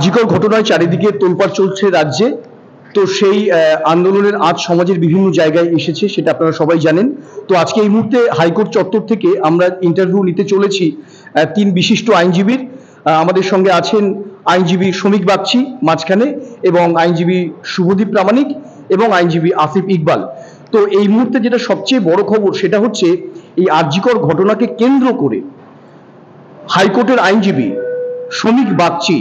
আরজিকর ঘটনায় চারিদিকে তোলপাড় চলছে রাজ্যে। তো সেই আন্দোলনের আজ সমাজের বিভিন্ন জায়গায় এসেছে, সেটা আপনারা সবাই জানেন। তো আজকে এই মুহূর্তে হাইকোর্ট চত্বর থেকে আমরা ইন্টারভিউ নিতে চলেছি তিন বিশিষ্ট আইনজীবীর। আমাদের সঙ্গে আছেন আইনজীবী শ্রমিক বাগচি মাঝখানে, এবং আইনজীবী শুভদীপ প্রামাণিক, এবং আইনজীবী আসিফ ইকবাল। তো এই মুহূর্তে যেটা সবচেয়ে বড় খবর সেটা হচ্ছে এই আরজিকর ঘটনাকে কেন্দ্র করে হাইকোর্টের আইনজীবী শ্রমিক বাগচি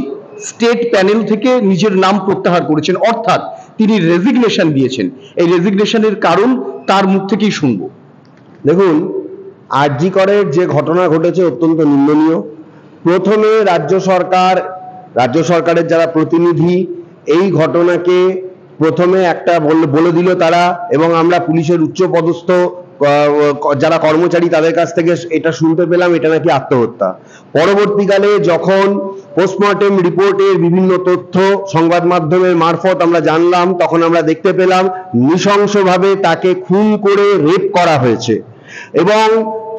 স্টেট প্যানেল থেকে নিজের নাম প্রত্যাহার করেছেন, অর্থাৎ তিনি রেজিগনেশন দিয়েছেন। এই রেজিগনেশনের কারণ তার মুখ থেকেই শুনবো। দেখুন, আরজিকরের যে ঘটনা ঘটেছে অত্যন্ত নিন্দনীয়। প্রথমে রাজ্য সরকারের যারা প্রতিনিধি এই ঘটনাকে প্রথমে একটা বলে দিল তারা, এবং আমরা পুলিশের উচ্চপদস্থ যারা কর্মচারী তাদের কাছ থেকে এটা শুনতে পেলাম এটা নাকি আত্মহত্যা। পরবর্তীকালে যখন পোস্টমর্টেম রিপোর্টের বিভিন্ন তথ্য সংবাদ মাধ্যমের মারফত আমরা জানলাম, তখন আমরা দেখতে পেলাম নৃশংসভাবে তাকে খুন করে রেপ করা হয়েছে, এবং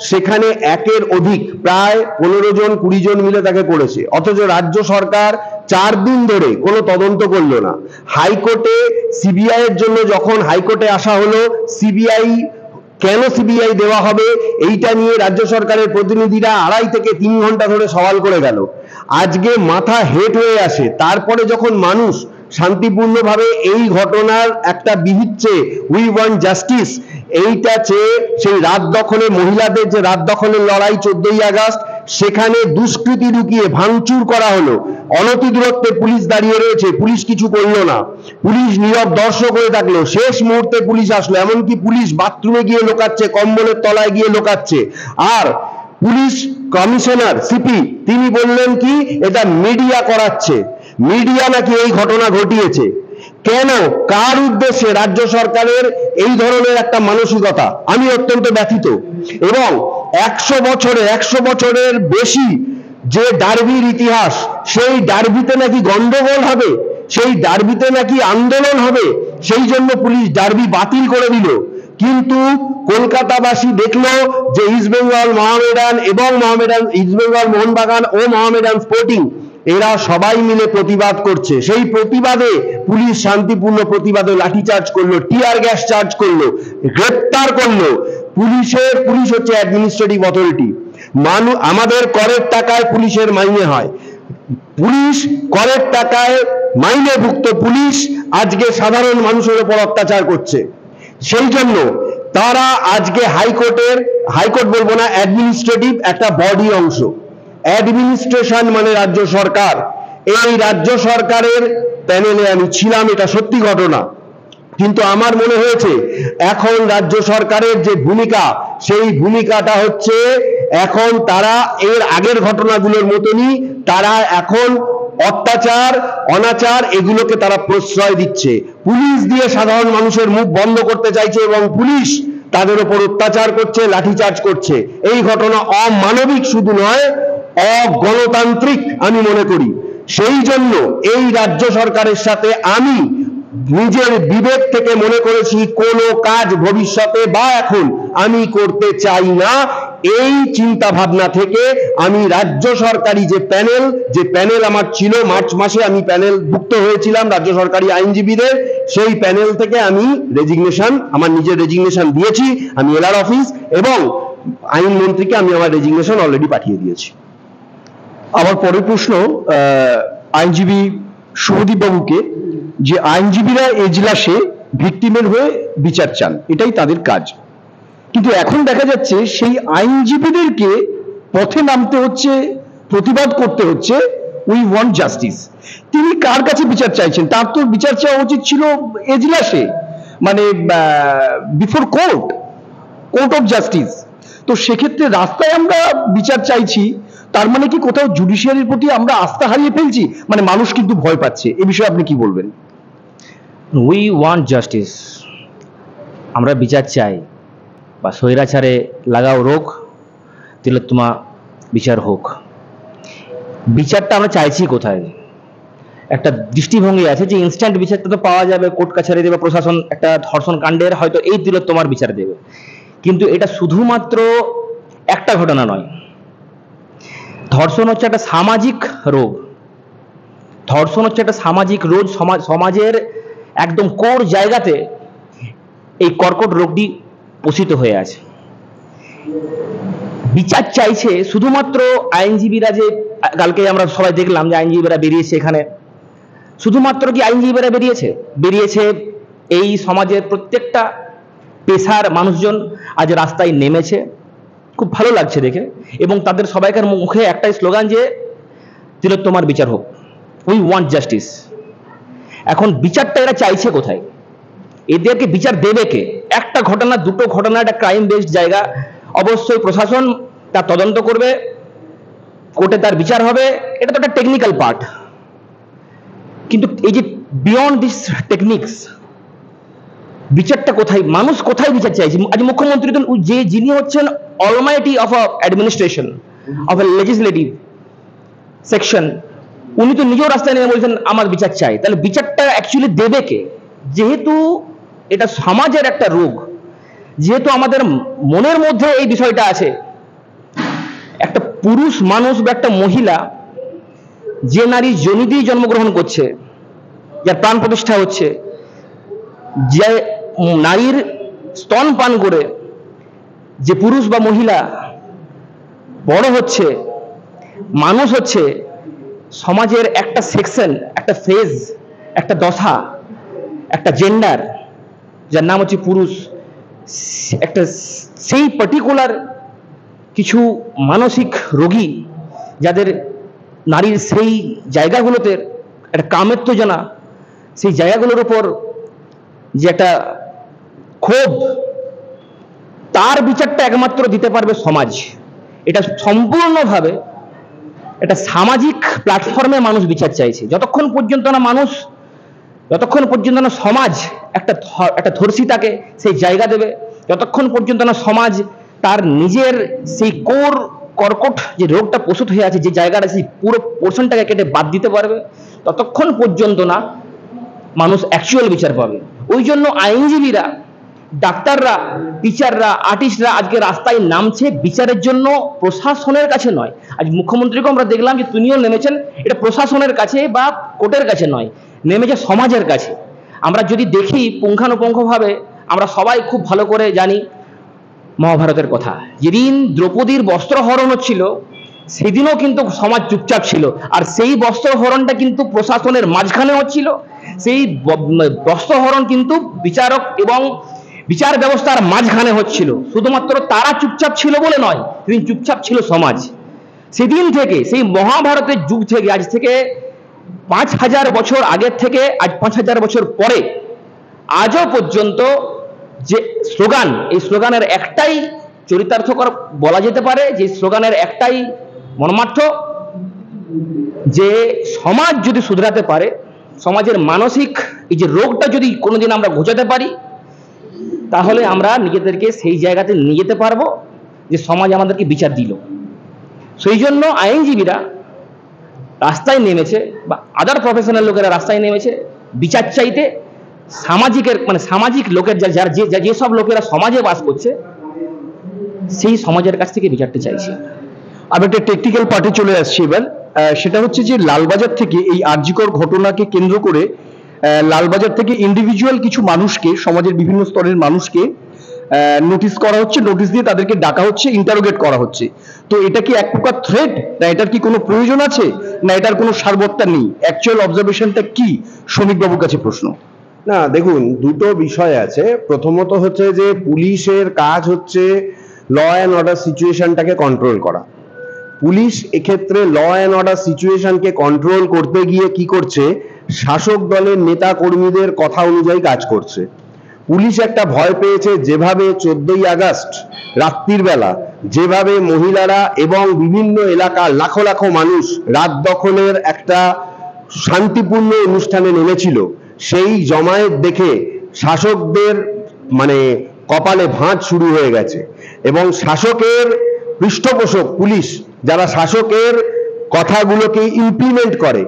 সেখানে একের অধিক প্রায় 15 জন 20 জন মিলে তাকে করেছে। অথচ রাজ্য সরকার 4 দিন ধরে কোনো তদন্ত করলো না। হাইকোর্টে সিবিআই এর জন্য যখন হাইকোর্টে আসা হলো, কেন সিবিআই দেওয়া হবে এইটা নিয়ে রাজ্য সরকারের প্রতিনিধিরা 2.5 থেকে 3 ঘন্টা ধরে সওয়াল করে গেল। আজকে মাথা হেট হয়ে আসে। তারপরে যখন মানুষ শান্তিপূর্ণভাবে এই ঘটনার একটা বিহিত চেয়ে, উই ওয়ান্ট জাস্টিস, এইটা চেয়ে সেই রাত দখলে মহিলাদের যে রাত দখলের লড়াই 14ই আগস্ট, সেখানে দুষ্কৃতি ঢুকিয়ে ভাঙচুর করা হলো। অনতি দূরত্বে পুলিশ দাঁড়িয়ে রয়েছে, পুলিশ কিছু করলো না, পুলিশ নীরব দর্শক হয়ে থাকলো। শেষ মুহূর্তে পুলিশ আসলো, এমনকি পুলিশ বাথরুমে গিয়ে লোকাচ্ছে, কম্বলের তলায় গিয়ে লোকাচ্ছে। আর পুলিশ কমিশনার সিপি তিনি বললেন কি এটা মিডিয়া করাচ্ছে, মিডিয়া নাকি এই ঘটনা ঘটিয়েছে। কেন, কার উদ্দেশ্যে রাজ্য সরকারের এই ধরনের একটা মানসিকতা, আমি অত্যন্ত ব্যথিত। এবং 100 বছরের বেশি যে ডার্বির ইতিহাস, সেই ডার্বিতে নাকি গন্ডগোল হবে, সেই ডার্বিতে নাকি আন্দোলন হবে, সেই জন্য পুলিশ ডার্বি বাতিল করে দিল। কিন্তু কলকাতাবাসী দেখলো যে ইস্টবেঙ্গল মোহামেডান এবং ইস্টবেঙ্গল মোহনবাগান ও মোহামেডান স্পোর্টিং এরা সবাই মিলে প্রতিবাদ করছে। সেই প্রতিবাদে পুলিশ শান্তিপূর্ণ প্রতিবাদে লাঠিচার্জ করলো, টিয়ার গ্যাস চার্জ করলো, গ্রেপ্তার করলো। পুলিশ হচ্ছে অ্যাডমিনিস্ট্রেটিভ অথরিটি। আমাদের করের টাকায় পুলিশের মাইনে হয়, পুলিশ করের টাকায় মাইনেভুক্ত পুলিশ আজকে সাধারণ মানুষের উপর অত্যাচার করছে। সেই জন্য তারা আজকে হাইকোর্ট বলবো না, অ্যাডমিনিস্ট্রেটিভ একটা বডি অংশ। অ্যাডমিনিস্ট্রেশন মানে রাজ্য সরকার। এই রাজ্য সরকারের প্যানেলে আমি ছিলাম, এটা সত্যি ঘটনা। কিন্তু আমার মনে হয়েছে এখন রাজ্য সরকারের যে ভূমিকা, সেই ভূমিকাটা হচ্ছে এখন তারা এর আগের ঘটনাগুলোর মতনই তারা এখন অত্যাচার অনাচার এগুলোকে তারা প্রশ্রয় দিচ্ছে। পুলিশ দিয়ে সাধারণ মানুষের মুখ বন্ধ করতে চাইছে, এবং পুলিশ তাদের উপর অত্যাচার করছে, লাঠিচার্জ করছে। এই ঘটনা অমানবিক শুধু নয়, অগণতান্ত্রিক আমি মনে করি। সেই জন্য এই রাজ্য সরকারের সাথে আমি নিজের বিবেক থেকে মনে করেছি কোনো কাজ ভবিষ্যতে বা এখন আমি করতে চাই না। এই চিন্তা ভাবনা থেকে আমি রাজ্য সরকারি যে প্যানেল আমার ছিল, মার্চ মাসে আমি প্যানেলভুক্ত হয়েছিলাম রাজ্য সরকারি আইনজীবীদের, সেই প্যানেল থেকে আমি আমার নিজের রেজিগনেশন দিয়েছি। আমি এলআর অফিস এবং আইনমন্ত্রীকে আমি আমার রেজিগনেশন অলরেডি পাঠিয়ে দিয়েছি। আমার পরের প্রশ্ন আইনজীবী শুভদীপ বাবুকে, যে আইনজীবীরা এজলাসে ভিকটিমের হয়ে বিচার চান, এটাই তাদের কাজ, কিন্তু এখন দেখা যাচ্ছে সেই আইনজীবীদেরকে পথে নামতে হচ্ছে, প্রতিবাদ করতে হচ্ছে, উই ওয়ান্ট জাস্টিস। তিনি কার কাছে বিচার চাইছেন? তার তো বিচার চাওয়া উচিত ছিল এজলাসে, মানে বিফোর কোর্ট অফ জাস্টিস। তো সেক্ষেত্রে রাস্তায় আমরা বিচার চাইছি, তার মানে কি কোথাও জুডিশিয়ারির প্রতি আমরা আস্থা হারিয়ে ফেলছি? মানে মানুষ কিন্তু ভয় পাচ্ছে। এ বিষয়ে আপনি কি বলবেন? উই ওয়ান্ট জাস্টিস, আমরা বিচার চাই, বা স্বৈরাচারে লাগাও রোগ তিলোত্তমা বিচার হোক। বিচারটা আমরা চাইছি কোথায়? একটা দৃষ্টিভঙ্গি আছে যে ইনস্ট্যান্ট বিচারটা তো পাওয়া যাবে, কোর্ট কাছারি দেবে, প্রশাসন একটা ধর্ষণ কাণ্ডের হয়তো এই তিলোত্তমার বিচার দেবে। কিন্তু এটা শুধুমাত্র একটা ঘটনা নয়, ধর্ষণ হচ্ছে একটা সামাজিক রোগ। ধর্ষণ হচ্ছে একটা সামাজিক রোগ, সমাজের একদম কোর জায়গাতে এই কর্কট রোগটি পোষিত হয়ে আছে। বিচার চাইছে শুধুমাত্র আইনজীবীরা, যে কালকে আমরা সবাই দেখলাম যে আইনজীবীরা বেরিয়েছে এখানে, শুধুমাত্র কি আইনজীবীরা বেরিয়েছে এই সমাজের প্রত্যেকটা পেশার মানুষজন আজ রাস্তায় নেমেছে, খুব ভালো লাগছে দেখে, এবং তাদের সবাইকার মুখে একটাই স্লোগান যে তিলোত্তমার বিচার হোক, উই ওয়ান্ট জাস্টিস। এখন বিচারটা এরা চাইছে কোথায়? এদেরকে বিচার দেবে কে? একটা ঘটনা, দুটো ঘটনা, একটা ক্রাইম বেসড জায়গা, অবশ্যই প্রশাসন তার তদন্ত করবে, কোর্টে তার বিচার হবে, এটা তো একটা টেকনিক্যাল পার্ট। কিন্তু এই যে বিয়ন্ড দিস টেকনিক্স, বিচারটা কোথায়? মানুষ কোথায় বিচার চাইছে? আজ মুখ্যমন্ত্রী তো যিনি হচ্ছেন Almighty of a administration, of a legislative section, উনি তো নিজেও রাস্তায় নেমে বলছেন আমার বিচার চাই। তাহলে বিচারটা অ্যাকচুয়ালি দেবে কে? যেহেতু এটা সমাজের একটা রোগ, যেহেতু আমাদের মনের মধ্যে এই বিষয়টা আছে, একটা পুরুষ মানুষ বা একটা মহিলা যে নারী যোনি দিয়ে জন্মগ্রহণ করছে, যার প্রাণ প্রতিষ্ঠা হচ্ছে, যে নারীর স্তন পান করে যে পুরুষ বা মহিলা বড় হচ্ছে, মানুষ হচ্ছে, সমাজের একটা সেকশন, একটা ফেজ, একটা দশা, একটা জেন্ডার যার নাম হচ্ছে পুরুষ, একটা সেই পার্টিকুলার কিছু মানসিক রোগী যাদের নারীর সেই জায়গাগুলোতে একটা কামেত্বজনা, সেই জায়গাগুলোর উপর যে একটা ক্ষোভ, তার বিচারটা একমাত্র দিতে পারবে সমাজ। এটা সম্পূর্ণভাবে একটা সামাজিক প্ল্যাটফর্মে মানুষ বিচার চাইছে। যতক্ষণ পর্যন্ত না সমাজ একটা ধর্ষিতাকে সেই জায়গা দেবে, যতক্ষণ পর্যন্ত না সমাজ তার নিজের সেই কর্কট যে রোগটা প্রস্তুত হয়ে আছে, যে জায়গাটা, সেই পুরো পোর্শনটাকে কেটে বাদ দিতে পারবে, ততক্ষণ পর্যন্ত না মানুষ অ্যাকচুয়াল বিচার পাবে। ওই জন্য আইনজীবীরা, ডাক্তাররা, টিচাররা, আর্টিস্টরা আজকে রাস্তায় নামছে বিচারের জন্য, প্রশাসনের কাছে নয়। আজ মুখ্যমন্ত্রীকে আমরা দেখলাম যে তিনিও নেমেছেন, এটা প্রশাসনের কাছে বা কোর্টের কাছে নয়, নেমেছে সমাজের কাছে। আমরা যদি দেখি পুঙ্খানুপুঙ্খভাবে, আমরা সবাই খুব ভালো করে জানি মহাভারতের কথা। যেদিন দ্রৌপদীর বস্ত্রহরণ হচ্ছিল, সেদিনও কিন্তু সমাজ চুপচাপ ছিল, আর সেই বস্ত্রহরণটা কিন্তু প্রশাসনের মাঝখানে হচ্ছিল। সেই বস্ত্রহরণ কিন্তু বিচারক এবং বিচার ব্যবস্থার মাঝখানে হচ্ছিল। শুধুমাত্র তারা চুপচাপ ছিল বলে নয়, সেদিন চুপচাপ ছিল সমাজ। সেদিন থেকে, সেই মহাভারতের যুগ থেকে, আজ থেকে 5000 বছর আগের থেকে আজ 5000 বছর পরে আজও পর্যন্ত যে স্লোগান, এই স্লোগানের একটাই চরিতার্থ বলা যেতে পারে, যে স্লোগানের একটাই মর্মার্থ, যে সমাজ যদি শুধরাতে পারে, সমাজের মানসিক এই যে রোগটা যদি কোনোদিন আমরা ঘোচাতে পারি, তাহলে আমরা নিজেদেরকে সেই জায়গাতে নিয়ে যেতে পারবো যে সমাজ আমাদেরকে বিচার দিল। সেই জন্য আইনজীবীরা রাস্তায় নেমেছে, বা আদার প্রফেশনাল লোকেরা রাস্তায় নেমেছে বিচার চাইতে। সামাজিক লোকের যেসব লোকেরা সমাজে বাস করছে, সেই সমাজের কাছ থেকে বিচারটা চাইছে। আমি একটা টেকনিক্যাল পার্টে চলে আসছি এবার। সেটা হচ্ছে যে লালবাজার থেকে এই আরজিকর ঘটনাকে কেন্দ্র করে লালবাজার থেকে ইন্ডিভিজুয়াল কিছু মানুষকে, সমাজের বিভিন্ন স্তরের মানুষকে নোটিশ করা হচ্ছে, নোটিশ দিয়ে তাদেরকে ডাকা হচ্ছে, ইন্টারোগেট করা হচ্ছে। তো এটা কি এক প্রকার থ্রেট, না এটার কি কোনো প্রয়োজন আছে, না এটার কোনো সারবত্তা নেই? অ্যাকচুয়াল অবজারভেশনটা কি, শ্রমিক বাবুর কাছে প্রশ্ন। না, দেখুন, দুটো বিষয় আছে। প্রথমত হচ্ছে যে পুলিশের কাজ হচ্ছে ল অ্যান্ড অর্ডার সিচুয়েশনটাকে কন্ট্রোল করা। পুলিশ এক্ষেত্রে ল অ্যান্ড অর্ডার সিচুয়েশনকে কন্ট্রোল করতে গিয়ে কি করছে, শাসক দলের নেতা কর্মীদের কথা অনুযায়ী কাজ করছে। পুলিশ একটা ভয় পেয়েছে, যেভাবে 14ই আগস্ট রাত্রির বেলা যেভাবে মহিলারা এবং বিভিন্ন এলাকার লাখো লাখো মানুষ রাত দখলের একটা শান্তিপূর্ণ অনুষ্ঠানে নেমেছিল, সেই জমায়েত দেখে শাসকদের কপালে ভাঁজ শুরু হয়ে গেছে। এবং শাসকের পৃষ্ঠপোষক পুলিশ, যারা শাসকের কথাগুলোকে ইমপ্লিমেন্ট করে,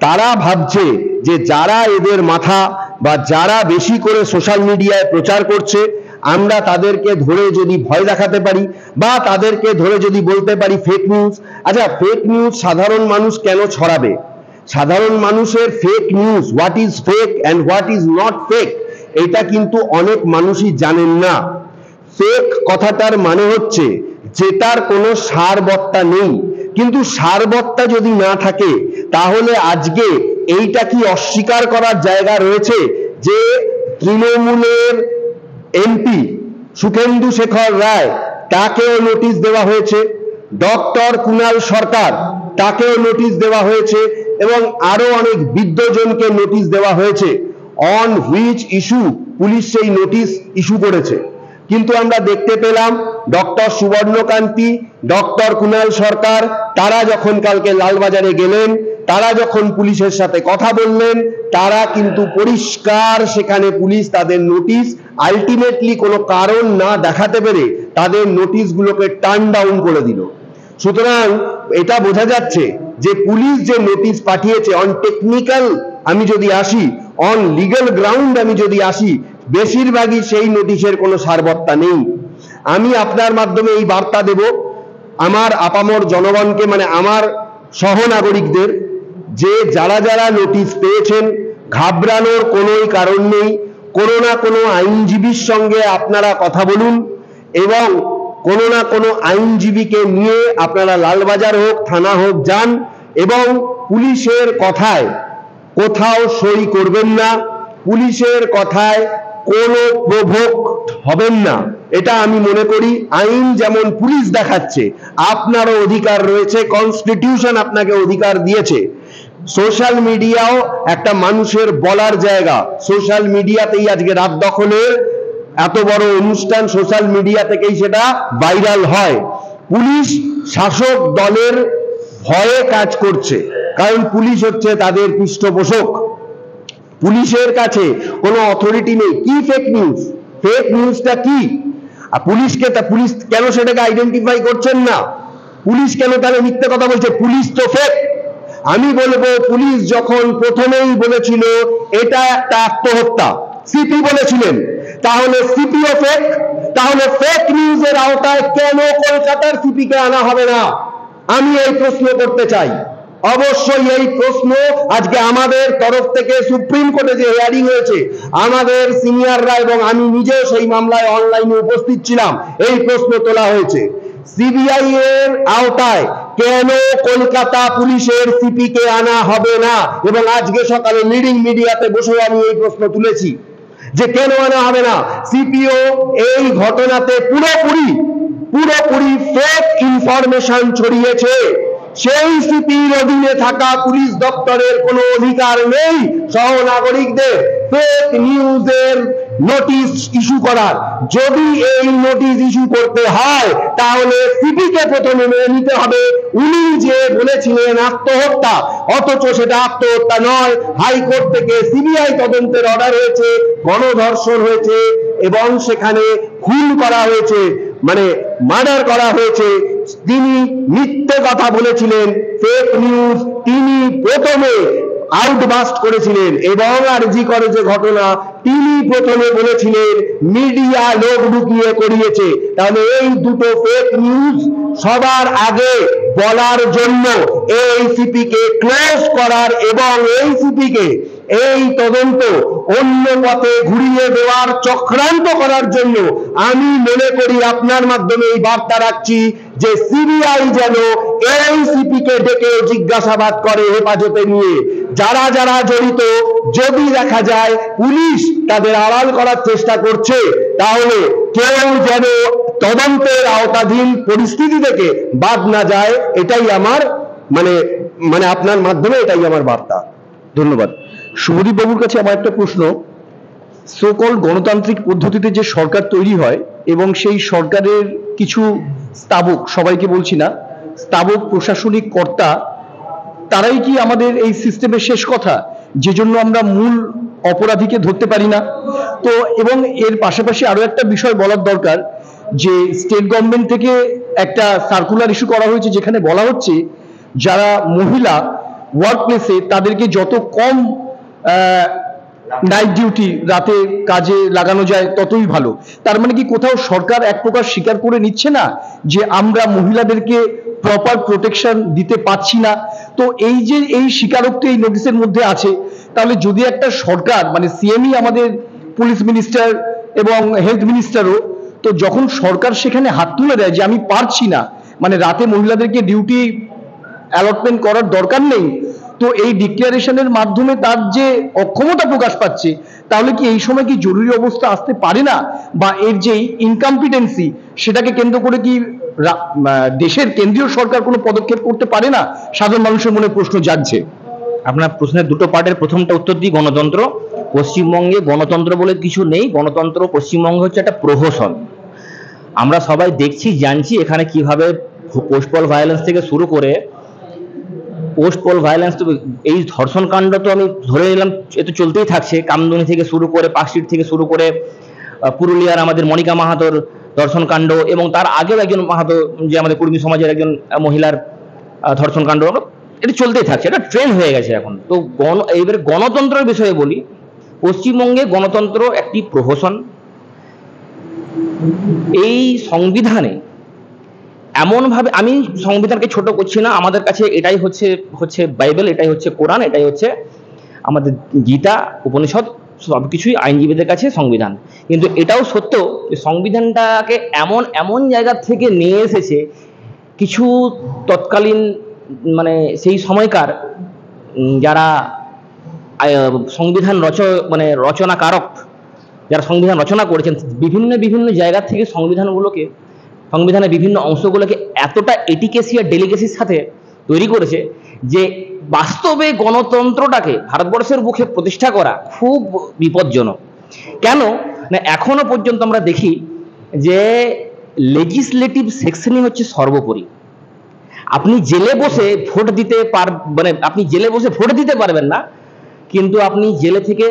তারা ভাবছে যে যারা এদের মাথা বা যারা বেশি করে সোশ্যাল মিডিয়ায় প্রচার করছে, আমরা তাদেরকে ধরে যদি ভয় দেখাতে পারি বা তাদেরকে ধরে যদি বলতে পারি ফেক নিউজ। আচ্ছা, ফেক নিউজ সাধারণ মানুষ কেন ছড়াবে? সাধারণ মানুষের fake news, what is fake and what is not fake, এটা কিন্তু অনেক মানুষই জানেন না। ফেক কথাটার মানে হচ্ছে যেটার কোনো সারবত্তা নেই। কিন্তু সারবত্তা যদি না থাকে তাহলে আজকে এইটা কি অস্বীকার করার জায়গা রয়েছে যে তৃণমূলের এমপি সুখেন্দু শেখর রায় তাকেও নোটিশ দেওয়া হয়েছে, ডক্টর কুণাল সরকার তাকেও নোটিশ দেওয়া হয়েছে এবং আরো অনেক বিদ্বজনকে নোটিশ দেওয়া হয়েছে। অন হুইচ ইস্যু পুলিশ সেই নোটিশ ইস্যু করেছে। কিন্তু আমরা দেখতে পেলাম ডক্টর সুবর্ণকান্তি, ডক্টর কুণাল সরকার তারা যখন কালকে লালবাজারে গেলেন, তারা যখন পুলিশের সাথে কথা বললেন, তারা কিন্তু পরিষ্কার সেখানে পুলিশ তাদের নোটিশ আলটিমেটলি কোনো কারণ না দেখাতে পেরে তাদের নোটিশগুলোকে টার্ন ডাউন করে দিল। সুতরাং এটা বোঝা যাচ্ছে যে পুলিশ যে নোটিশ পাঠিয়েছে অন টেকনিক্যাল আমি যদি আসি, অন লিগ্যাল গ্রাউন্ড আমি যদি আসি, বেশিরভাগই সেই নোটিশের কোনো সারবত্তা নেই। আমি আপনার মাধ্যমে এই বার্তা দেব আমার আপামর জনগণকে, মানে আমার সহনাগরিকদের, যে যারা যারা নোটিশ পেয়েছেন ঘাবড়ানোর কোনোই কারণ নেই। কোনো না কোনো আইনজীবীর সঙ্গে আপনারা কথা বলুন এবং কোনো না কোনো আইনজীবীকে নিয়ে আপনারা লালবাজার হোক থানা হোক যান এবং পুলিশের কথায় কোথাও সই করবেন না, পুলিশের কথায় কোনো প্রভোক্ট হবেন না। এটা আমি মনে করি আইন যেমন পুলিশ দেখাচ্ছে, আপনারও অধিকার রয়েছে, কনস্টিটিউশন আপনাকে অধিকার দিয়েছে। সোশ্যাল মিডিয়াও একটা মানুষের বলার জায়গা। সোশ্যাল মিডিয়াতেই আজকে রাত দখলের এত বড় অনুষ্ঠান সোশ্যাল মিডিয়া থেকেই সেটা ভাইরাল হয়। পুলিশ শাসক দলের ভয়ে কাজ করছে, কারণ পুলিশ হচ্ছে তাদের পৃষ্ঠপোষক। পুলিশের কাছে কোনো অথরিটি নেই। কি ফেক নিউজ? ফেক নিউজটা কি? আর পুলিশ কেন সেটাকে আইডেন্টিফাই করছেন না? পুলিশ কেন তাহলে মিথ্যে কথা বলছে? পুলিশ তো ফেক। আমি বলবো পুলিশ যখন প্রথমেই বলেছিল এটা একটা আত্মহত্যা, সিপি বলেছিলেন, তাহলে সিপিও ফেক। তাহলে ফেক নিউজের আওতায় কেন কলকাতার সিপিকে আনা হবে না? আমি এই প্রশ্ন করতে চাই। অবশ্যই এই প্রশ্ন আজকে আমাদের তরফ থেকে সুপ্রিম কোর্টে যে হিয়ারিং হয়েছে, আমাদের সিনিয়ররা এবং আমি নিজেও সেই মামলায় অনলাইনে উপস্থিত ছিলাম, এই প্রশ্ন তোলা হয়েছে সিবিআই এর আওতায় কেন কলকাতা পুলিশের সিপি কে আনা হবে না। এবং আজকে সকালে লিডিং মিডিয়াতে বসে আমি এই প্রশ্ন তুলেছি যে কেন আনা হবে না। সিপিও এই ঘটনাতে পুরোপুরি ফেক ইনফরমেশন ছড়িয়েছে। সেই সিপির অধীনে থাকা পুলিশ দপ্তরের কোনো অধিকার নেই সহনাগরিকদের ফেক নিউজের নোটিশ ইস্যু করার। যদি এই নোটিশ ইস্যু করতে হয় তাহলে সিপিকে প্রথমে মেনে নিতে হবে। উনি যে বলেছিলেন আত্মহত্যা, অথচ সেটা আত্মহত্যা নয়। হাইকোর্ট থেকে সিবিআই তদন্তের অর্ডার হয়েছে, গণধর্ষণ হয়েছে এবং সেখানে খুন করা হয়েছে, মানে মার্ডার করা হয়েছে। তিনি মিথ্যে কথা বলেছিলেন, ফেক নিউজ তিনি প্রথমে আউটবাস্ট করেছিলেন। এবং আরজি করে যে ঘটনা তিনি প্রথমে বলেছিলেন মিডিয়া লোক ঢুকিয়ে করিয়েছে। তাহলে এই দুটো ফেক নিউজ সবার আগে বলার জন্য এই সিপিকে ক্লোজ করার এবং এই সিপিকে এই তদন্ত অন্য পথে ঘুরিয়ে দেওয়ার চক্রান্ত করার জন্য আমি মনে করি আপনার মাধ্যমে এই বার্তা রাখছি যে সিবিআই যেন এই সিপিকে ডেকে জিজ্ঞাসাবাদ করে হেফাজতে নিয়ে। যারা যারা জড়িত, যদি দেখা যায় পুলিশ তাদের আড়াল করার চেষ্টা করছে, তাহলে কেউ যেন তদন্তের আওতাধীন পরিস্থিতি থেকে বাদ না যায়। এটাই আমার মানে আপনার মাধ্যমে এটাই আমার বার্তা। ধন্যবাদ। শুভদীপ বাবুর কাছে আমার একটা প্রশ্ন। সোকল গণতান্ত্রিক পদ্ধতিতে যে সরকার তৈরি হয় এবং সেই সরকারের কিছু স্তাবক, সবাইকে বলছি না, স্তাবক প্রশাসনিক কর্তা, তারাই কি আমাদের এই সিস্টেমের শেষ কথা, যে জন্য আমরা মূল অপরাধীকে ধরতে পারি না? তো এবং এর পাশাপাশি আরো একটা বিষয় বলার দরকার যে স্টেট গভর্নমেন্ট থেকে একটা সার্কুলার ইস্যু করা হয়েছে যেখানে বলা হচ্ছে যারা মহিলা ওয়ার্ক প্লেসে তাদেরকে যত কম নাইট ডিউটি, রাতে কাজে লাগানো যায় ততই ভালো। তার মানে কি কোথাও সরকার এক প্রকার স্বীকার করে নিচ্ছে না যে আমরা মহিলাদেরকে প্রপার প্রোটেকশন দিতে পারছি না। তো এই যে এই স্বীকারোক্তি এই নোটিশের মধ্যে আছে, তাহলে যদি একটা সরকার মানে সিএমই আমাদের পুলিশ মিনিস্টার এবং হেলথ মিনিস্টারও, তো যখন সরকার সেখানে হাত তুলে দেয় যে আমি পারছি না, মানে রাতে মহিলাদেরকে ডিউটি অ্যালটমেন্ট করার দরকার নেই, তো এই ডিক্লারেশনের মাধ্যমে তার যে অক্ষমতা প্রকাশ পাচ্ছে, তাহলে কি এই সময় কি জরুরি অবস্থা আসতে পারে না? বা এর যে ইনকম্পিটেন্সি, সেটাকে কেন্দ্র করে কি দেশের কেন্দ্রীয় সরকার কোনো পদক্ষেপ করতে পারে না? সাধারণ মানুষের মনে প্রশ্ন জাগছে। আপনার প্রশ্নের দুটো পার্টের প্রথমটা উত্তর দিই। গণতন্ত্র, পশ্চিমবঙ্গে গণতন্ত্র বলে কিছু নেই। গণতন্ত্র পশ্চিমবঙ্গে হচ্ছে একটা প্রহসন। আমরা সবাই দেখছি, জানছি এখানে কিভাবে পোস্ট পল ভায়োলেন্স থেকে শুরু করে, পোস্ট পল ভায়োলেন্স তো এই ধর্ষণ কাণ্ড তো আমি ধরে নিলাম এ তো চলতেই থাকছে, কামদুনি থেকে শুরু করে, পার্কস্ট্রিট থেকে শুরু করে, পুরুলিয়ার আমাদের মনিকা মাহাতোর ধর্ষণ কাণ্ড, এবং তার আগেও একজন মাহাতো যে আমাদের কুর্মী সমাজের একজন মহিলার ধর্ষণ কাণ্ড, এটা চলতেই থাকছে, এটা ট্রেন্ড হয়ে গেছে এখন। তো এইবারে গণতন্ত্রের বিষয়ে বলি, পশ্চিমবঙ্গে গণতন্ত্র একটি প্রহসন। এই সংবিধানে এমনভাবে, আমি সংবিধানকে ছোট করছি না, আমাদের কাছে এটাই হচ্ছে বাইবেল, এটাই হচ্ছে কোরআন, এটাই হচ্ছে আমাদের গীতা, উপনিষদ, সবকিছুই আইনজীবীদের কাছে সংবিধান। কিন্তু এটাও সত্য যে সংবিধানটাকে এমন জায়গা থেকে নিয়ে এসেছে কিছু তৎকালীন মানে সেই সময়কার যারা সংবিধান রচনাকারক, যারা সংবিধান রচনা করেছেন, বিভিন্ন জায়গা থেকে সংবিধানের বিভিন্ন অংশগুলোকে এতটা এটিকেসি আর ডেলিগেসির সাথে তৈরি করেছে যে বাস্তবে গণতন্ত্রটাকে ভারতবর্ষের বুকে প্রতিষ্ঠা করা খুব বিপজ্জনক। কেন না, এখনো পর্যন্ত আমরা দেখি যে লেজিসলেটিভ সেকশনই হচ্ছে সর্বোপরি। আপনি জেলে বসে ভোট দিতে আপনি জেলে বসে ভোট দিতে পারবেন না, কিন্তু আপনি জেলে থেকে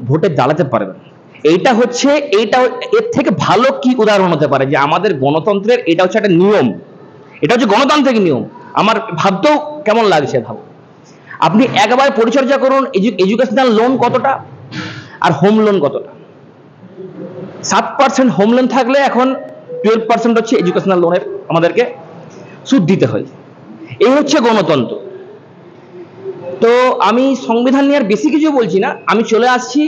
ভোটে দাঁড়াতে পারবেন। এইটা এর থেকে ভালো কি উদাহরণ হতে পারে যে আমাদের গণতন্ত্রের এটা হচ্ছে একটা নিয়ম, এটা হচ্ছে গণতান্ত্রিক নিয়ম। আমার ভাবতেও কেমন লাগছে, ভাবো আপনি একবার পরিচর্যা করুন এডুকেশনাল লোন কতটা আর হোম লোন কতটা। 7% হোম লোন থাকলে এখন 12% হচ্ছে এডুকেশনাল লোনের আমাদেরকে সুদ দিতে হয়। এই হচ্ছে গণতন্ত্র। তো আমি সংবিধান নিয়ে আর বেশি কিছু বলছি না, আমি চলে আসছি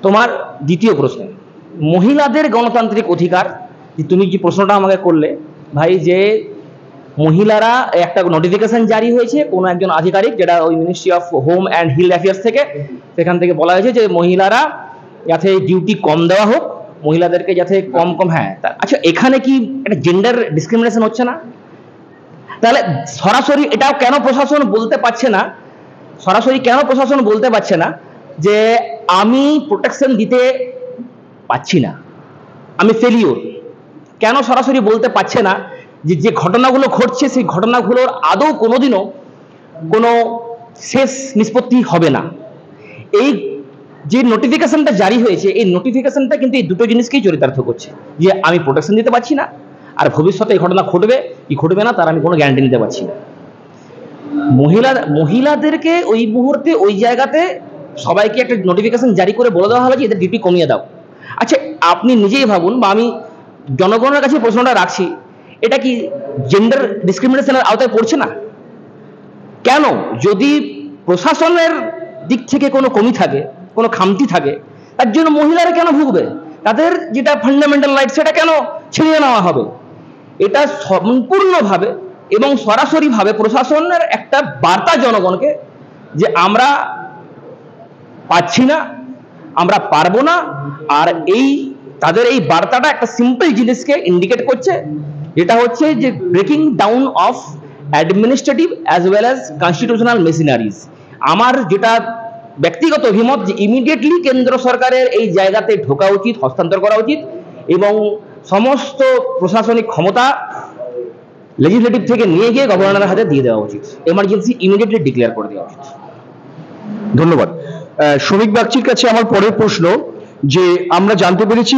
তোমার দ্বিতীয় প্রশ্নে, মহিলাদের গণতান্ত্রিক অধিকার। তুমি যে প্রশ্নটা আমাকে করলে ভাই, যে মহিলারা একটা নোটিফিকেশন জারি হয়েছে কোনো একজন আধিকারিক, যেটা ওই ministry of home and hill affairs থেকে, সেখান থেকে বলা হয়েছে যে মহিলারা যাতে ডিউটি কম দেওয়া হোক, মহিলাদেরকে যাতে কম হ্যাঁ। আচ্ছা, এখানে কি একটা জেন্ডার ডিসক্রিমিনেশন হচ্ছে না? তাহলে সরাসরি এটাও কেন প্রশাসন বলতে পারছে না যে আমি প্রোটেকশন দিতে পাচ্ছি না, আমি ফেলিওর? কেন সরাসরি বলতে পারছে না যে ঘটনাগুলো ঘটছে সেই ঘটনাগুলোর আদৌ কোনোদিনও কোনো শেষ নিষ্পত্তি হবে না? এই যে নোটিফিকেশনটা জারি হয়েছে, এই নোটিফিকেশনটা কিন্তু এই দুটো জিনিসকেই চরিতার্থ করছে, যে আমি প্রোটেকশন দিতে পারছি না, আর ভবিষ্যতে এই ঘটনা ঘটবে না তার আমি কোনো গ্যারান্টি নিতে পারছি না। মহিলাদেরকে ওই মুহূর্তে ওই জায়গাতে সবাইকে একটা নোটিফিকেশন জারি করে বলে দেওয়া হলো যে এদের ডিউটি কমিয়ে দাও। আচ্ছা, আপনি নিজেই ভাবুন, বা আমি জনগণের কাছে প্রশ্নটা রাখছি, এটা কি জেন্ডার ডিসক্রিমিনেশনের আওতায় পড়ছে না? কেন? যদি প্রশাসনের দিক থেকে কোনো কমি থাকে, কোনো খামতি থাকে, তার জন্য মহিলারা কেন ভুগবে? তাদের যেটা ফান্ডামেন্টাল রাইট সেটা কেন ছিনিয়ে নেওয়া হবে? এটা সম্পূর্ণভাবে এবং সরাসরিভাবে প্রশাসনের একটা বার্তা জনগণকে যে আমরা পাচ্ছি না, আমরা পারবো না। আর তাদের এই বার্তাটা একটা সিম্পল জিনিসকে ইন্ডিকেট করছে, যেটা হচ্ছে যে breaking down of administrative as well as constitutional machineries. আমার যেটা ব্যক্তিগত অভিমত যে ইমিডিয়েটলি কেন্দ্র সরকারের এই জায়গাতে ঢোকা উচিত, হস্তান্তর করা উচিত, এবং সমস্ত প্রশাসনিক ক্ষমতা লেজিসলেটিভ থেকে নিয়ে গিয়ে গভর্নরের হাতে দিয়ে দেওয়া উচিত, এমার্জেন্সি ইমিডিয়েটলি ডিক্লেয়ার করে দেওয়া উচিত। ধন্যবাদ। শ্রমিক বাগচির কাছে আমার পরের প্রশ্ন, যে আমরা জানতে পেরেছি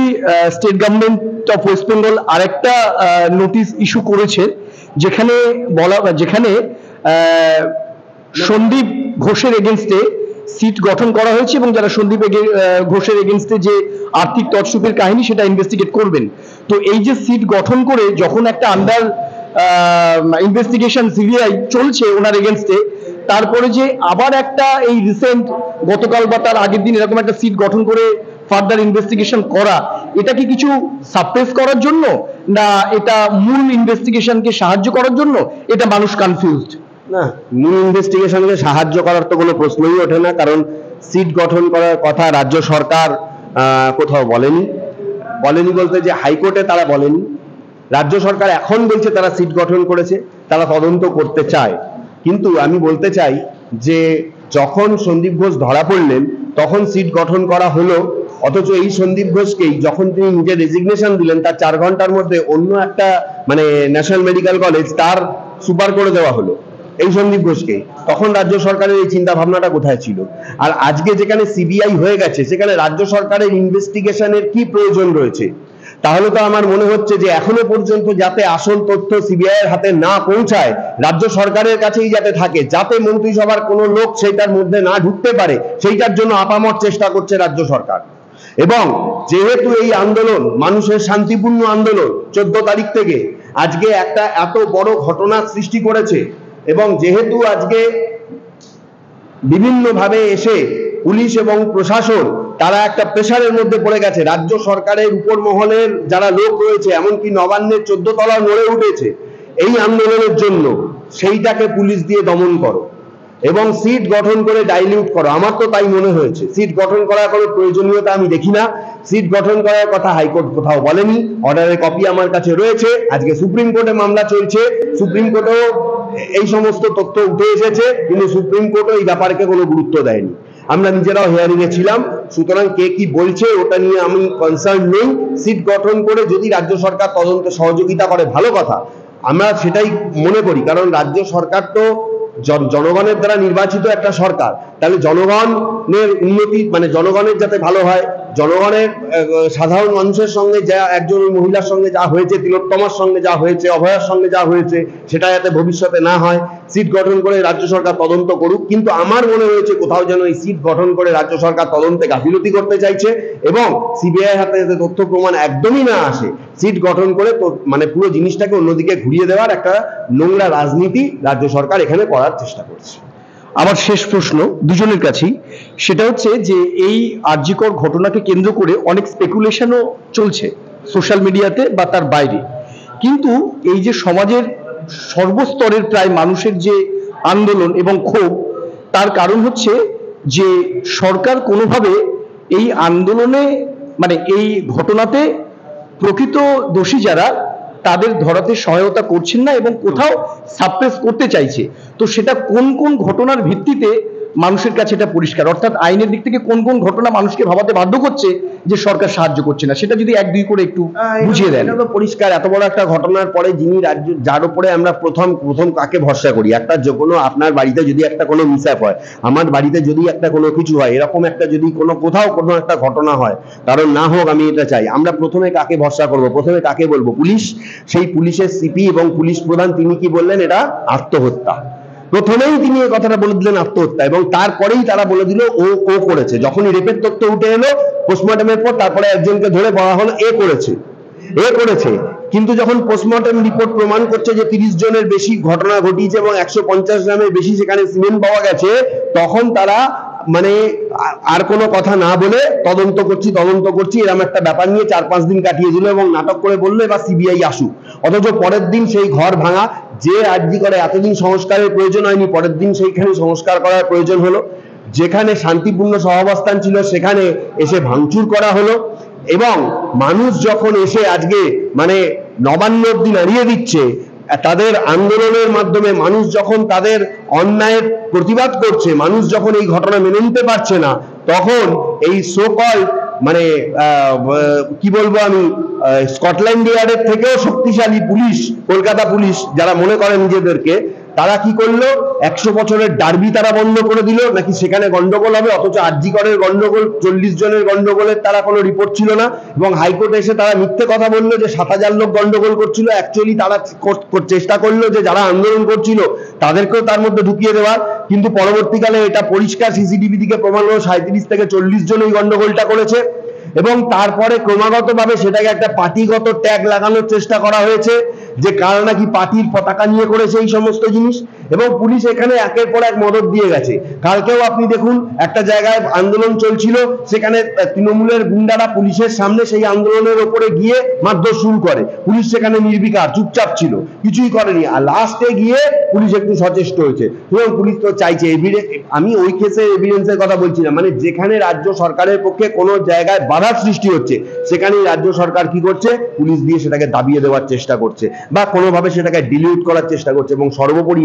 state government of West Bengal আরেকটা নোটিশ ইস্যু করেছে, যেখানে সন্দীপ ঘোষের এগেনস্টে সিট গঠন করা হয়েছে, এবং যারা সন্দীপ ঘোষের এগেনস্টে যে আর্থিক তছরূপের কাহিনী সেটা ইনভেস্টিগেট করবেন। তো এই যে সিট গঠন করে যখন একটা আন্ডার ইনভেস্টিগেশন সিবিআই চলছে ওনার এগেনস্টে, তারপরে যে আবার একটা এই রিসেন্ট গতকাল বা তার আগের দিন এরকম একটা সিট গঠন করে ফার্দার ইনভেস্টিগেশন করা, এটা কি কিছু সাপ্রেস করার জন্য, না এটা মূল ইনভেস্টিগেশনকে সাহায্য করার জন্য? এটা মানুষ কনফিউজড। না, মূল ইনভেস্টিগেশনকে সাহায্য করার তো কোনো প্রশ্নই ওঠে না, কারণ সিট গঠন করার কথা রাজ্য সরকার কোথাও বলেনি। বলতে যে হাইকোর্টে তারা বলেনি, রাজ্য সরকার এখন বলছে তারা সিট গঠন করেছে, তারা তদন্ত করতে চায়। কিন্তু আমি বলতে চাই যে যখন সন্দীপ ঘোষ ধরা পড়লেন তখন সিট গঠন করা হলো, অথচ এই সন্দীপ ঘোষকেই যখন তিনি নিজের রেজিগনেশন দিলেন তার 4 ঘন্টার মধ্যে অন্য একটা মানে ন্যাশনাল মেডিকেল কলেজ তার সুপার করে দেওয়া হলো এই সন্দীপ ঘোষকে। তখন রাজ্য সরকারের এই চিন্তা ভাবনাটা কোথায় ছিল? আর আজকে যেখানে সিবিআই হয়ে গেছে সেখানে রাজ্য সরকারের ইনভেস্টিগেশনের কি প্রয়োজন রয়েছে? তাহলে তো আমার মনে হচ্ছে যে এখনো পর্যন্ত যাতে আসল তথ্য সিবিআই এর হাতে না পৌঁছায়, রাজ্য সরকারের কাছেই যাতে থাকে, যাতে মন্ত্রিসভার কোনো লোক সেইটার মধ্যে না ঢুকতে পারে, সেইটার জন্য আপামর চেষ্টা করছে রাজ্য সরকার। এবং যেহেতু এই আন্দোলন মানুষের শান্তিপূর্ণ আন্দোলন 14 তারিখ থেকে আজকে একটা এত বড় ঘটনার সৃষ্টি করেছে, এবং যেহেতু আজকে বিভিন্নভাবে এসে পুলিশ এবং প্রশাসন তারা একটা প্রেসারের মধ্যে পড়ে গেছে, রাজ্য সরকারের উপর মহলের যারা লোক রয়েছে এমনকি নবান্নের 14 তলা নড়ে উঠেছে এই আন্দোলনের জন্য, সেইটাকে পুলিশ দিয়ে দমন করো এবং সিট গঠন করে ডাইলিউট করো। আমার তো তাই মনে হয়েছে, সিট গঠন করার কোনো প্রয়োজনীয়তা আমি দেখি না। সিট গঠন করার কথা হাইকোর্ট কোথাও বলেনি, অর্ডারের কপি আমার কাছে রয়েছে, আজকে সুপ্রিম কোর্টে মামলা চলছে, সুপ্রিম কোর্টেও এই সমস্ত তথ্য উঠে এসেছে, কিন্তু সুপ্রিম কোর্টও এই ব্যাপারকে কোনো গুরুত্ব দেয়নি। আমরা নিজেরাও হিয়ারিং এ ছিলাম, সুতরাং কে কি বলছে ওটা নিয়ে আমি কনসার্ন নেই। সিট গঠন করে যদি রাজ্য সরকার তদন্তে সহযোগিতা করে ভালো কথা, আমরা সেটাই মনে করি, কারণ রাজ্য সরকার তো জনগণের দ্বারা নির্বাচিত একটা সরকার, তাহলে জনগণের উন্নতি মানে জনগণের যাতে ভালো হয়, জনগণের সাধারণ মানুষের সঙ্গে যা একজন মহিলার সঙ্গে যা হয়েছে, তিলোত্তমার সঙ্গে যা হয়েছে, অভয়ার সঙ্গে যা হয়েছে, সেটা যাতে ভবিষ্যতে না হয়, সিট গঠন করে রাজ্য সরকার তদন্ত করুক। কিন্তু আমার মনে হয়েছে কোথাও যেন এই সিট গঠন করে রাজ্য সরকার তদন্তে গাফিলতি করতে চাইছে, এবং সিবিআই হাতে যাতে তথ্য প্রমাণ একদমই না আসে, সিট গঠন করে মানে পুরো জিনিসটাকে অন্যদিকে ঘুরিয়ে দেওয়ার একটা নোংরা রাজনীতি রাজ্য সরকার এখানে করার চেষ্টা করছে। আমার শেষ প্রশ্ন দুজনের কাছেই, সেটা হচ্ছে যে এই আরজিকর ঘটনাকে কেন্দ্র করে অনেক স্পেকুলেশনও চলছে সোশ্যাল মিডিয়াতে বা তার বাইরে, কিন্তু এই যে সমাজের সর্বস্তরের প্রায় মানুষের যে আন্দোলন এবং ক্ষোভ, তার কারণ হচ্ছে যে সরকার কোনোভাবে এই আন্দোলনে মানে এই ঘটনাতে প্রকৃত দোষী যারা তাদের ধরাতে সহায়তা করছেন না এবং কোথাও সাপ্রেস করতে চাইছে। তো সেটা কোন কোন ঘটনার ভিত্তিতে মানুষের কাছে এটা পরিষ্কার, অর্থাৎ আইনের দিক থেকে কোন কোন ঘটনা মানুষকে ভাবাতে বাধ্য করছে যে সরকার সাহায্য করছে না, সেটা যদি 1-2 করে একটু বুঝিয়ে দেন। এটা তো পরিষ্কার, এত বড় একটা ঘটনার পরে যিনি রাজ্য যার উপরে আমরা প্রথম কাকে ভরসা করি? একটা যে কোনো আপনার বাড়িতে যদি একটা কোনো মিসঅ্যাপ হয়, আমার বাড়িতে যদি একটা কোনো কিছু হয়, এরকম একটা যদি কোথাও কোনো একটা ঘটনা হয়, কারণ না হোক আমি এটা চাই, আমরা প্রথমে কাকে ভরসা করব? প্রথমে কাকে বলবো? পুলিশ। সেই পুলিশের সিপি এবং পুলিশ প্রধান তিনি কি বললেন? এটা আত্মহত্যা। প্রথমেই তিনি এই কথাটা বলে দিলেন আত্মহত্যা, এবং তারপরেই তারা বলে দিল ও করেছে। যখনই রেপের তথ্য উঠে এলো পোস্টমর্টমের পর, তারপরে একজনকে ধরে বলা হলো এ করেছে। কিন্তু যখন পোস্টমর্টম রিপোর্ট প্রমাণ করছে যে 30 জনের বেশি ঘটনা ঘটিয়েছে এবং 150 গ্রামের বেশি সেখানে সিমেন্ট পাওয়া গেছে, তখন তারা মানে আর কোনো কথা না বলে তদন্ত করছি এরকম একটা ব্যাপার নিয়ে 4-5 দিন কাটিয়ে দিল এবং নাটক করে বললো এবার সিবিআই আসুক। অথচ পরের দিন সেই ঘর ভাঙা, যে আরজি করে এতদিন সংস্কারের প্রয়োজন হয়নি, পরের দিন সেইখানে সংস্কার করার প্রয়োজন হলো। যেখানে শান্তিপূর্ণ সহাবস্থান ছিল সেখানে এসে ভাঙচুর করা হলো, এবং মানুষ যখন এসে আজকে মানে নবান্ন অবধি নাড়িয়ে দিচ্ছে, তাদের আন্দোলনের মাধ্যমে মানুষ যখন তাদের অন্যায়ের প্রতিবাদ করছে, মানুষ যখন এই ঘটনা মেনে নিতে পারছে না, তখন এই সোকল মানে কি বলবো আমি, স্কটল্যান্ড ইয়ার্ডের থেকেও শক্তিশালী পুলিশ, কলকাতা পুলিশ যারা মনে করে নিজেদেরকে, তারা কি করলো? 100 বছরের ডার্বি তারা বন্ধ করে দিল, নাকি সেখানে গন্ডগোল হবে, অথচ আরজি করের গন্ডগোল 40 জনের গন্ডগোলের তারা কোনো রিপোর্ট ছিল না, এবং হাইকোর্টে এসে তারা মিথ্যে কথা বললো যে 7000 লোক গন্ডগোল করছিল। অ্যাকচুয়ালি তারা চেষ্টা করলো যে যারা আন্দোলন করছিল তাদেরকেও তার মধ্যে ঢুকিয়ে দেওয়ার, কিন্তু পরবর্তীকালে এটা পরিষ্কার সিসিটিভি দিকে প্রমাণ হলো 37 থেকে 40 জন এই গন্ডগোলটা করেছে, এবং তারপরে ক্রমাগতভাবে সেটাকে একটা পার্টিগত ট্যাগ লাগানোর চেষ্টা করা হয়েছে, যে কারা নাকি পার্টির পতাকা নিয়ে করেছে এই সমস্ত জিনিস, এবং পুলিশ এখানে একের পর এক মদত দিয়ে গেছে। কালকেও আপনি দেখুন একটা জায়গায় আন্দোলন চলছিল, সেখানে তৃণমূলের গুন্ডারা পুলিশের সামনে সেই আন্দোলনের ওপরে গিয়ে মারধর শুরু করে, পুলিশ সেখানে নির্বিকার চুপচাপ ছিল, কিছুই করেনি, আর লাস্টে গিয়ে পুলিশ একটু সচেষ্ট হয়েছে। এবং পুলিশ তো চাইছে আমি ওই কেসের এভিডেন্সের কথা বলছি না, মানে যেখানে রাজ্য সরকারের পক্ষে কোনো জায়গায় বাধার সৃষ্টি হচ্ছে সেখানেই রাজ্য সরকার কি করছে, পুলিশ দিয়ে সেটাকে দাবিয়ে দেওয়ার চেষ্টা করছে বা কোনোভাবে সেটাকে ডিলিউট করার চেষ্টা করছে। এবং সর্বোপরি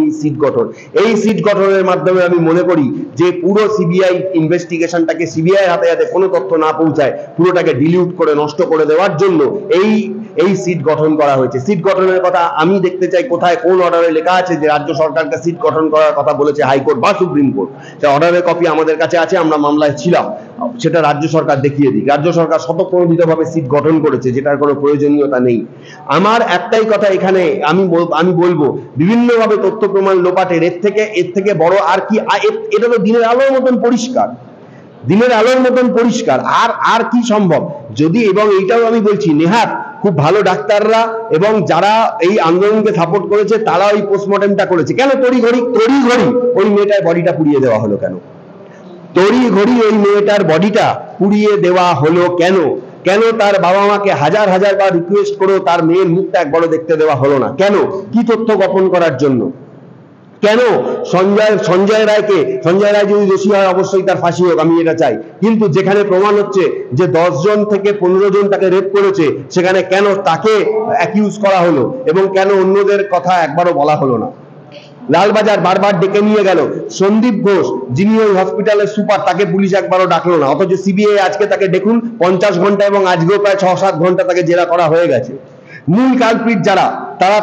এই সিট গঠনের মাধ্যমে আমি মনে করি যে পুরো সিবিআই ইনভেস্টিগেশনটাকে সিবিআই হাতে হাতে কোনো তথ্য না পৌঁছায় পুরোটাকে ডিলিউট করে নষ্ট করে দেওয়ার জন্য এই সিট গঠন করা হয়েছে। সিট গঠনের কথা আমি দেখতে চাই কোথায় কোন অর্ডারে লেখা আছে যে রাজ্য সরকারকে সিট গঠন করার কথা বলেছে হাইকোর্ট বা সুপ্রিম কোর্ট। সেই অর্ডারের কপি আমাদের কাছে আছে, আমরা মামলায় ছিলাম, সেটা রাজ্য সরকার দেখিয়ে দিক। রাজ্য সরকার স্বতঃপ্রণোদিতভাবে সিট গঠন করেছে, যেটার কোনো প্রয়োজনীয়তা নেই। আমার একটাই কথা এখানে আমি বলবো, বিভিন্নভাবে তথ্য প্রমাণ লোপাটের এর থেকে বড় আর কি, এটা তো দিনের আলোর মতন পরিষ্কার, আর কি সম্ভব যদি, এবং এইটাও আমি বলছি নেহাত খুব ভালো ডাক্তাররা এবং যারা এই আন্দোলনকে সাপোর্ট করেছে তারা ওই পোস্টমর্টেমটা করেছে। কেন তড়িঘড়ি ওই মেয়েটার বডিটা পুড়িয়ে দেওয়া হলো কেন? তড়িঘড়ি ওই মেয়েটার বডিটা পুড়িয়ে দেওয়া হলো কেন? কেন তার বাবা মাকে হাজার বার রিকোয়েস্ট করেও তার মেয়ের মুখটা একবারও দেখতে দেওয়া হলো না? কেন? কি তথ্য গোপন করার জন্য? কেন সঞ্জয় রায় যদি দোষী হয় অবশ্যই তার ফাঁসি হোক, আমি এটা চাই, কিন্তু যেখানে প্রমাণ হচ্ছে যে 10 জন থেকে 15 জন তাকে রেপ করেছে, সেখানে কেন তাকে অ্যাকিউজ করা হলো এবং কেন অন্যদের কথা একবারও বলা হলো না? লালবাজার বারবার ডেকে নিয়ে গেল, সন্দীপ ঘোষ যিনি ওই হসপিটালের সুপার, তাকে পুলিশ একবারও ডাকলো না, অথচ সিবিআই আজকে তাকে দেখুন 50 ঘন্টা এবং আজকেও প্রায় 6-7 ঘন্টা তাকে জেরা করা হয়ে গেছে। মূল কালপ্রিট যারা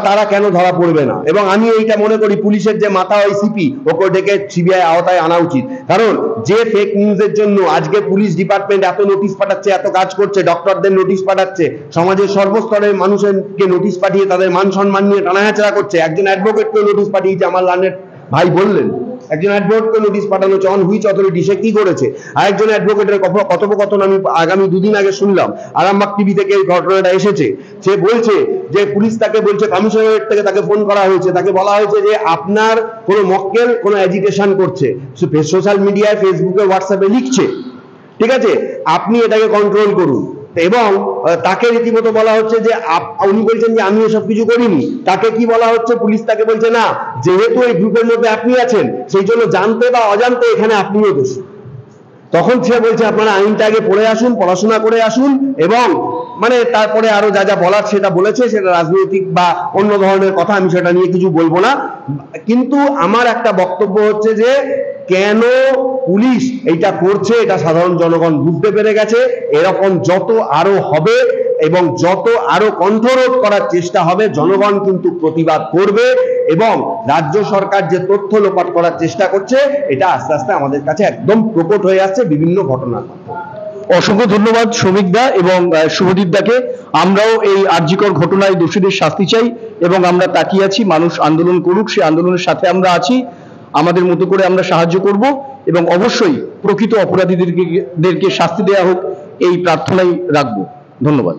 তারা কেন ধরা পড়বে না? এবং আমি এইটা মনে করি পুলিশের যে মাথা ওই সিপি, ওকে ডেকে সিবিআই আওতায় আনা উচিত। কারণ যে ফেক নিউজের জন্য আজকে পুলিশ ডিপার্টমেন্ট এত নোটিশ পাঠাচ্ছে, এত কাজ করছে, ডক্টরদের নোটিশ পাঠাচ্ছে, সমাজের সর্বস্তরের মানুষকে নোটিশ পাঠিয়ে তাদের মান সম্মান নিয়ে টানাহেচড়া করছে, একজন অ্যাডভোকেটকে নোটিশ পাঠিয়েছে, আমার লার্নেড ভাই বললেন, একজন অ্যাডভোকেটকে নোটিশ পাঠানো হচ্ছে, অন হুইচ অথরিটি, সে কি করেছে? আরেকজন অ্যাডভোকেটের কথোপকথন আমি আগামী 2 দিন আগে শুনলাম, আরামবাগ টিভি থেকে এই ঘটনাটা এসেছে। সে বলছে যে পুলিশ তাকে বলছে, কমিশনারেট থেকে তাকে ফোন করা হয়েছে, তাকে বলা হয়েছে যে আপনার কোনো মক্কেল কোনো অ্যাজিটেশন করছে, সোশ্যাল মিডিয়ায়, ফেসবুকে, হোয়াটসঅ্যাপে লিখছে, ঠিক আছে, আপনি এটাকে কন্ট্রোল করুন। এবং তাকে রীতিমতো বলা হচ্ছে যে উনি বলছেন যে আমি এসব কিছু করিনি। তাকে কি বলা হচ্ছে? পুলিশ তাকে বলছে না, যেহেতু এই গ্রুপের মধ্যে আপনি আছেন সেই জন্য জানতে বা অজান্তে এখানে আপনিও দোষী। তখন সে বলছে আপনারা আইনটা আগে পড়ে আসুন, পড়াশোনা করে আসুন, এবং মানে তারপরে আরো যা বলার সেটা বলেছে, সেটা রাজনৈতিক বা অন্য ধরনের কথা, আমি সেটা নিয়ে কিছু বলবো না। কিন্তু আমার একটা বক্তব্য হচ্ছে যে কেন পুলিশ এইটা করছে এটা সাধারণ জনগণ বুঝতে পেরে গেছে। এরকম যত আরো হবে এবং যত আরো কণ্ঠরোধ করার চেষ্টা হবে, জনগণ কিন্তু প্রতিবাদ করবে, এবং রাজ্য সরকার যে তথ্য লোপাট করার চেষ্টা করছে এটা আস্তে আস্তে আমাদের কাছে একদম প্রকট হয়ে আসছে বিভিন্ন ঘটনার মাধ্যমে। অসংখ্য ধন্যবাদ শ্রমিক দা এবং শুভদীপ দাকে। আমরাও এই আরজিকর ঘটনায় দোষীদের শাস্তি চাই এবং আমরা তাকিয়ে আছি, মানুষ আন্দোলন করুক, সেই আন্দোলনের সাথে আমরা আছি, আমাদের মতো করে আমরা সাহায্য করব এবং অবশ্যই প্রকৃত অপরাধীদেরকে শাস্তি দেওয়া হোক এই প্রার্থনাই রাখবো। ধন্যবাদ।